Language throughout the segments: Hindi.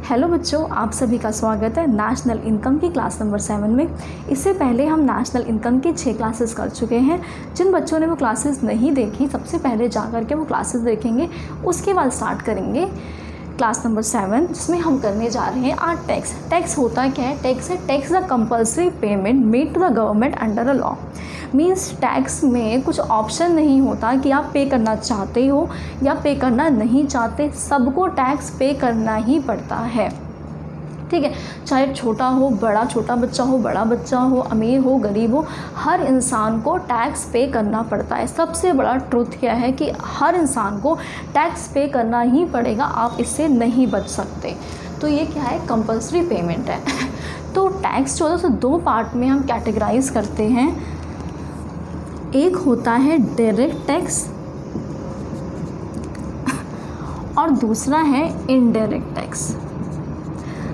हेलो बच्चों, आप सभी का स्वागत है नेशनल इनकम की क्लास नंबर 7 में। इससे पहले हम नेशनल इनकम की 6 क्लासेस कर चुके हैं। जिन बच्चों ने वो क्लासेस नहीं देखी, सबसे पहले जा कर के वो क्लासेस देखेंगे, उसके बाद स्टार्ट करेंगे क्लास नंबर 7, जिसमें हम करने जा रहे हैं आज टैक्स। टैक्स होता क्या है? टैक्स है tax the compulsory payment made to the government under a law. Means tax में कुछ ऑप्शन नहीं होता कि आप पे करना चाहते हो या पे करना नहीं चाहते, सबको टैक्स पे करना ही पड़ता है। ठीक है, चाहे छोटा हो बड़ा, छोटा बच्चा हो बड़ा बच्चा हो, अमीर हो गरीब हो, हर इंसान को टैक्स पे करना पड़ता है। सबसे बड़ा ट्रुथ क्या है कि हर इंसान को टैक्स पे करना ही पड़ेगा, आप इससे नहीं बच सकते। तो ये क्या है? कंपल्सरी पेमेंट है। तो टैक्स जो है 2 पार्ट में हम कैटेगराइज करते हैं। एक होता है डायरेक्ट टैक्स और दूसरा है इनडायरेक्ट टैक्स।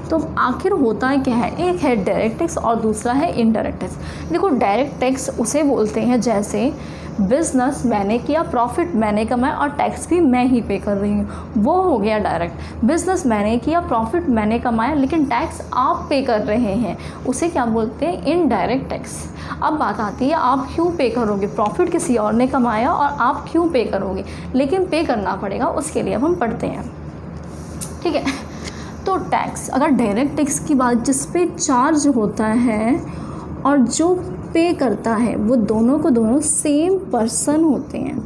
तो आखिर होता है क्या है? एक है डायरेक्ट टैक्स और दूसरा है इनडायरेक्ट टैक्स। देखो, डायरेक्ट टैक्स उसे बोलते हैं जैसे बिजनेस मैंने किया, प्रॉफिट मैंने कमाया और टैक्स भी मैं ही पे कर रही हूँ, वो हो गया डायरेक्ट। बिजनेस मैंने किया, प्रॉफिट मैंने कमाया, लेकिन टैक्स आप पे कर रहे हैं, उसे क्या बोलते हैं? Indirect tax. अब बात आती है आप क्यों पे करोगे? प्रॉफिट किसी और ने कमाया और आप क्यों पे करोगे, लेकिन पे करना पड़ेगा, उसके लिए अब हम पढ़ते हैं। ठीक है, तो टैक्स, अगर डायरेक्ट टैक्स की बात, जिस पे चार्ज होता है और जो पे करता है, वो दोनों को दोनों सेम पर्सन होते हैं।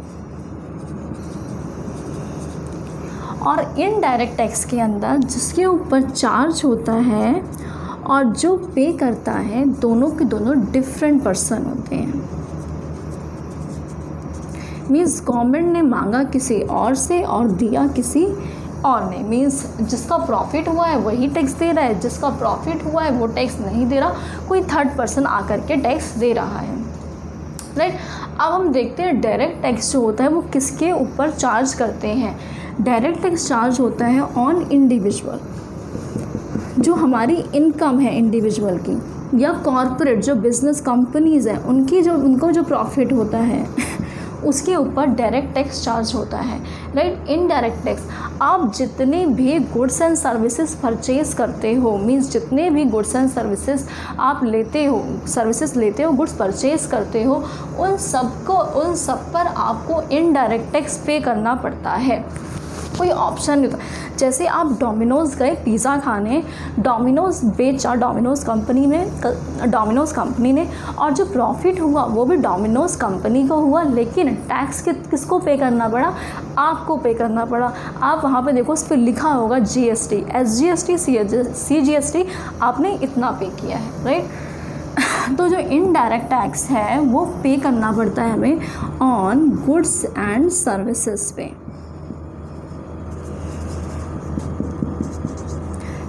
और इनडायरेक्ट टैक्स के अंदर जिसके ऊपर चार्ज होता है और जो पे करता है, दोनों के दोनों डिफरेंट पर्सन होते हैं। मीन्स गवर्नमेंट ने मांगा किसी और से और दिया किसी और ने। मीन्स जिसका प्रॉफिट हुआ है वही टैक्स दे रहा है, जिसका प्रॉफिट हुआ है वो टैक्स नहीं दे रहा, कोई थर्ड पर्सन आकर के टैक्स दे रहा है। राइट, अब हम देखते हैं डायरेक्ट टैक्स जो होता है वो किसके ऊपर चार्ज करते हैं। डायरेक्ट टैक्स चार्ज होता है ऑन इंडिविजुअल, जो हमारी इनकम है इंडिविजुअल की, या कॉरपोरेट जो बिजनेस कंपनीज़ हैं उनको जो प्रॉफिट होता है उसके ऊपर डायरेक्ट टैक्स चार्ज होता है। राइट, इनडायरेक्ट टैक्स, आप जितने भी गुड्स एंड सर्विसेज परचेज करते हो, मीन्स जितने भी गुड्स एंड सर्विसेज आप लेते हो, गुड्स परचेज करते हो, उन सब पर आपको इनडायरेक्ट टैक्स पे करना पड़ता है। कोई ऑप्शन नहीं होता। जैसे आप डोमिनोज़ गए पिज़्ज़ा खाने, डोमिनोज़ बेचा डोमिनोज़ कंपनी ने, और जो प्रॉफिट हुआ वो भी डोमिनोज़ कंपनी को हुआ, लेकिन टैक्स किसको पे करना पड़ा? आपको पे करना पड़ा। आप वहाँ पे देखो, उस पर लिखा होगा GST, SGST, CGST, आपने इतना पे किया है। राइट, तो जो इनडायरेक्ट टैक्स है वो पे करना पड़ता है हमें ऑन गुड्स एंड सर्विसेज पे।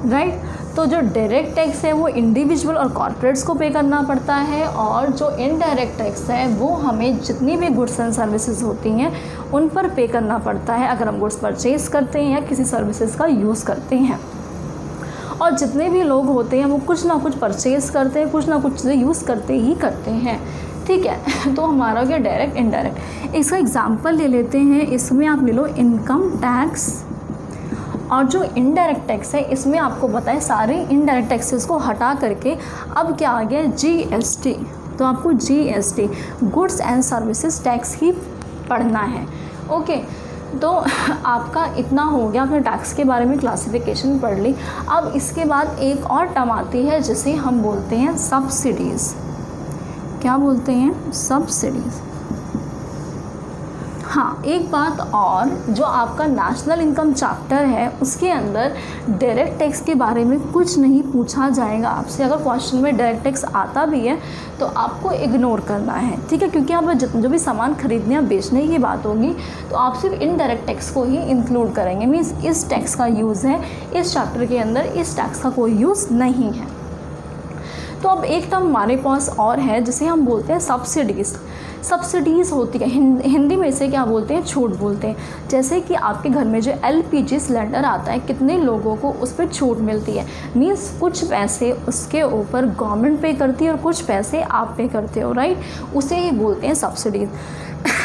राइट, तो जो डायरेक्ट टैक्स है वो इंडिविजुअल और कॉर्पोरेट्स को पे करना पड़ता है, और जो इनडायरेक्ट टैक्स है वो हमें जितनी भी गुड्स एंड सर्विसेज होती हैं उन पर पे करना पड़ता है, अगर हम गुड्स परचेज करते हैं या किसी सर्विसेज का यूज़ करते हैं। और जितने भी लोग होते हैं वो कुछ ना कुछ परचेज करते हैं, कुछ ना कुछ चीज़ें यूज़ करते हैं। ठीक है, तो हमारा हो गया डायरेक्ट इनडायरेक्ट। इसका एग्जाम्पल ले लेते हैं। इसमें आप ले लो इनकम टैक्स, और जो इनडायरेक्ट टैक्स है इसमें आपको पता है सारे इनडायरेक्ट टैक्सेस को हटा करके अब क्या आ गया? GST। तो आपको GST, goods and services tax ही पढ़ना है। ओके, तो आपका इतना हो गया, आपने टैक्स के बारे में क्लासिफिकेशन पढ़ ली। अब इसके बाद एक और टर्म आती है जिसे हम बोलते हैं सब्सिडीज़। क्या बोलते हैं? सब्सिडीज़। हाँ, एक बात और, जो आपका नेशनल इनकम चैप्टर है उसके अंदर डायरेक्ट टैक्स के बारे में कुछ नहीं पूछा जाएगा आपसे। अगर क्वेश्चन में डायरेक्ट टैक्स आता भी है तो आपको इग्नोर करना है। ठीक है, क्योंकि आप जो भी सामान खरीदने या बेचने की बात होगी तो आप सिर्फ इनडायरेक्ट टैक्स को ही इंक्लूड करेंगे। मीन्स इस टैक्स का यूज़ है इस चैप्टर के अंदर, इस टैक्स का कोई यूज़ नहीं है। तो अब एक टर्म हमारे पास और है जिसे हम बोलते हैं सब्सिडीज़। सब्सिडीज़ होती है हिंदी में इसे क्या बोलते हैं? छूट बोलते हैं। जैसे कि आपके घर में जो LPG सिलेंडर आता है, कितने लोगों को उस पर छूट मिलती है। मीन्स कुछ पैसे उसके ऊपर गवर्नमेंट पे करती है और कुछ पैसे आप पे करते हो। राइट, उसे ही बोलते हैं सब्सिडीज़।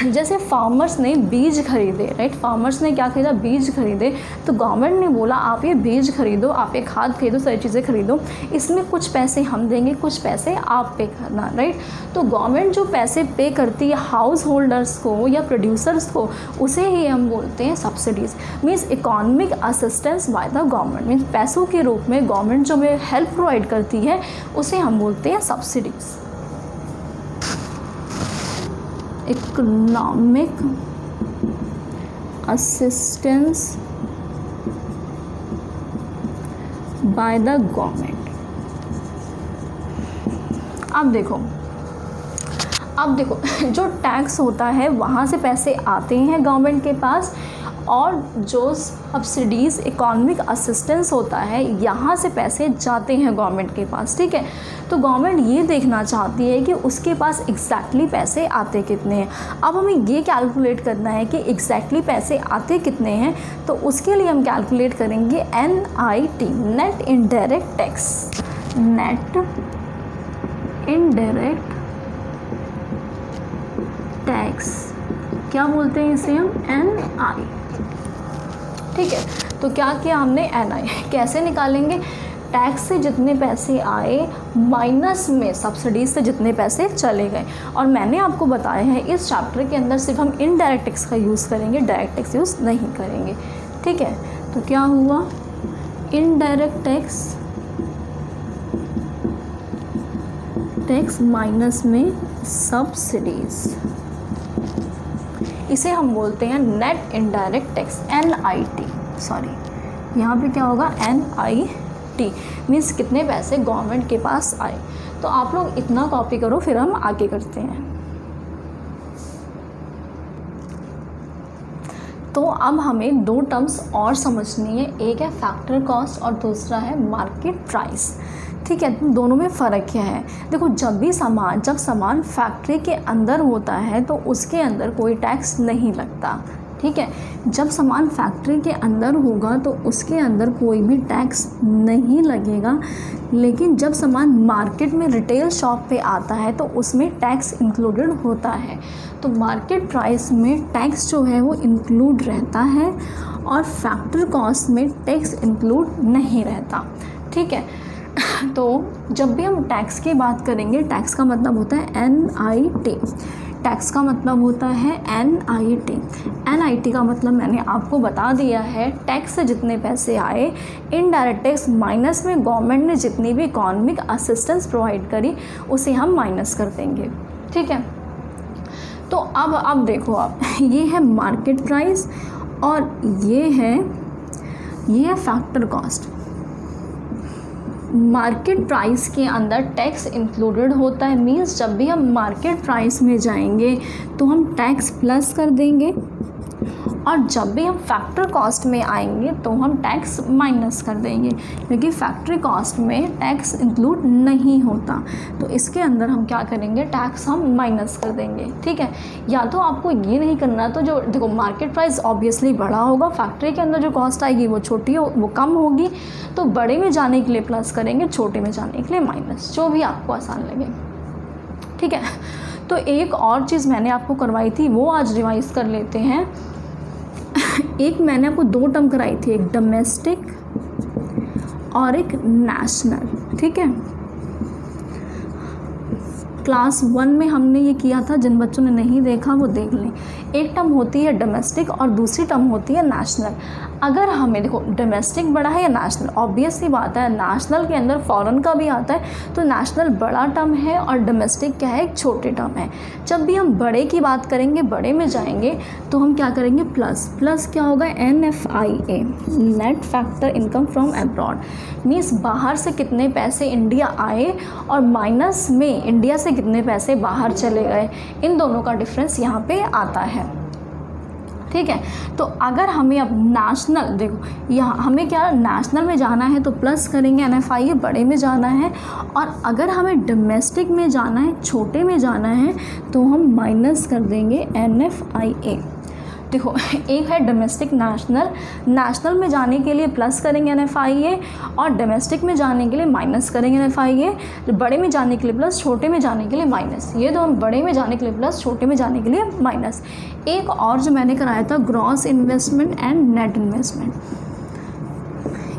जैसे फार्मर्स ने बीज खरीदे, राइट, फार्मर्स ने क्या खरीदा, बीज खरीदे, तो गवर्नमेंट ने बोला आप ये बीज खरीदो, आप ये खाद खरीदो, सारी चीज़ें खरीदो, इसमें कुछ पैसे हम देंगे, कुछ पैसे आप पे करना, राइट। तो गवर्नमेंट जो पैसे पे करती है हाउस होल्डर्स को या प्रोड्यूसर्स को, उसे ही हम बोलते हैं subsidies. Means economic assistance by the government, means पैसों के रूप में गवर्नमेंट जो हमें हेल्प प्रोवाइड करती है उसे हम बोलते हैं subsidies. Economic assistance by the government. अब देखो जो टैक्स होता है वहाँ से पैसे आते हैं गवर्नमेंट के पास, और जो सब्सिडीज़ इकोनॉमिक असिस्टेंस होता है यहाँ से पैसे जाते हैं गवर्नमेंट के पास, ठीक है। तो गवर्नमेंट ये देखना चाहती है कि उसके पास एग्जैक्टली पैसे आते कितने हैं। अब हमें ये कैलकुलेट करना है कि एग्जैक्टली पैसे आते कितने हैं, तो उसके लिए हम कैलकुलेट करेंगे NIT, net indirect tax, net indirect tax, क्या बोलते हैं इसे हम, NI, ठीक है। तो क्या किया हमने, NI कैसे निकालेंगे, टैक्स से जितने पैसे आए माइनस में सब्सिडीज से जितने पैसे चले गए। और मैंने आपको बताया है इस चैप्टर के अंदर सिर्फ हम इनडायरेक्ट टैक्स का यूज़ करेंगे, डायरेक्ट टैक्स यूज़ नहीं करेंगे, ठीक है। तो क्या हुआ, इनडायरेक्ट टैक्स माइनस में सब्सिडीज, इसे हम बोलते हैं net indirect tax, NIT, sorry यहाँ पे क्या होगा, NIT, मीन्स कितने पैसे गवर्नमेंट के पास आए। तो आप लोग इतना कॉपी करो, फिर हम आगे करते हैं। तो अब हमें दो टर्म्स और समझनी है, एक है फैक्टर कॉस्ट और दूसरा है मार्केट प्राइस, ठीक है। दोनों में फ़र्क क्या है, देखो जब सामान फैक्ट्री के अंदर होता है तो उसके अंदर कोई टैक्स नहीं लगता, ठीक है। जब सामान फैक्ट्री के अंदर होगा तो उसके अंदर कोई भी टैक्स नहीं लगेगा, लेकिन जब सामान मार्केट में रिटेल शॉप पे आता है तो उसमें टैक्स इंक्लूडेड होता है। तो मार्केट प्राइस में टैक्स जो है वो इंक्लूड रहता है और फैक्टर कॉस्ट में टैक्स इंक्लूड नहीं रहता, ठीक है। तो जब भी हम टैक्स की बात करेंगे, टैक्स का मतलब होता है NIT, टैक्स का मतलब होता है NIT का मतलब मैंने आपको बता दिया है, टैक्स से जितने पैसे आए, इनडायरेक्ट टैक्स माइनस में गवर्नमेंट ने जितनी भी इकोनॉमिक असिस्टेंस प्रोवाइड करी उसे हम माइनस कर देंगे, ठीक है। तो अब देखो आप, ये है मार्केट प्राइस और ये है फैक्टर कॉस्ट। मार्केट प्राइस के अंदर टैक्स इंक्लूडेड होता है, मीन्स जब भी हम मार्केट प्राइस में जाएंगे तो हम टैक्स प्लस कर देंगे, और जब भी हम फैक्टर कॉस्ट में आएंगे तो हम टैक्स माइनस कर देंगे, क्योंकि फैक्ट्री कॉस्ट में टैक्स इंक्लूड नहीं होता। तो इसके अंदर हम क्या करेंगे, टैक्स हम माइनस कर देंगे, ठीक है। या तो आपको ये नहीं करना, तो जो देखो मार्केट प्राइस ऑब्वियसली बड़ा होगा, फैक्ट्री के अंदर जो कॉस्ट आएगी वो वो कम होगी, तो बड़े में जाने के लिए प्लस करेंगे, छोटे में जाने के लिए माइनस, जो भी आपको आसान लगे, ठीक है। तो एक और चीज़ मैंने आपको करवाई थी वो आज रिवाइज़ कर लेते हैं। एक मैंने आपको दो टर्म कराई थी, एक डोमेस्टिक और एक नेशनल, ठीक है। क्लास 1 में हमने ये किया था, जिन बच्चों ने नहीं देखा वो देख लें। एक टर्म होती है डोमेस्टिक और दूसरी टर्म होती है नेशनल। अगर हमें देखो डोमेस्टिक बड़ा है या नेशनल, ऑब्वियस सी बात है नेशनल के अंदर फॉरेन का भी आता है, तो नेशनल बड़ा टर्म है और डोमेस्टिक क्या है, एक छोटे टर्म है। जब भी हम बड़े की बात करेंगे, बड़े में जाएंगे तो हम क्या करेंगे, प्लस क्या होगा, NFIA, net factor income from abroad, means बाहर से कितने पैसे इंडिया आए और माइनस में इंडिया से कितने पैसे बाहर चले गए, इन दोनों का डिफरेंस यहाँ पे आता है, ठीक है। तो अगर हमें अब नेशनल, देखो यहाँ हमें क्या नेशनल में जाना है तो प्लस करेंगे, NFIA बड़े में जाना है, और अगर हमें डोमेस्टिक में जाना है, छोटे में जाना है, तो हम माइनस कर देंगे NFIA। देखो एक है डोमेस्टिक नेशनल, नेशनल में जाने के लिए प्लस करेंगे NFIA और डोमेस्टिक में जाने के लिए माइनस करेंगे NFIA। बड़े में जाने के लिए प्लस, छोटे में जाने के लिए माइनस, ये दोनों बड़े में जाने के लिए प्लस, छोटे में जाने के लिए माइनस। एक और जो मैंने कराया था gross investment and net investment,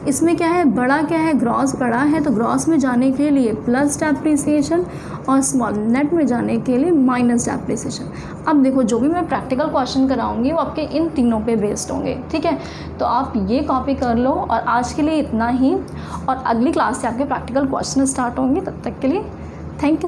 इसमें क्या है, बड़ा क्या है, ग्रॉस बड़ा है तो ग्रॉस में जाने के लिए प्लस डेप्रिसिएशन और स्मॉल नेट में जाने के लिए माइनस डेप्रिसिएशन। अब देखो जो भी मैं प्रैक्टिकल क्वेश्चन कराऊंगी वो आपके इन तीनों पे बेस्ड होंगे, ठीक है। तो आप ये कॉपी कर लो और आज के लिए इतना ही, और अगली क्लास से आपके प्रैक्टिकल क्वेश्चन स्टार्ट होंगे। तब तक के लिए थैंक यू।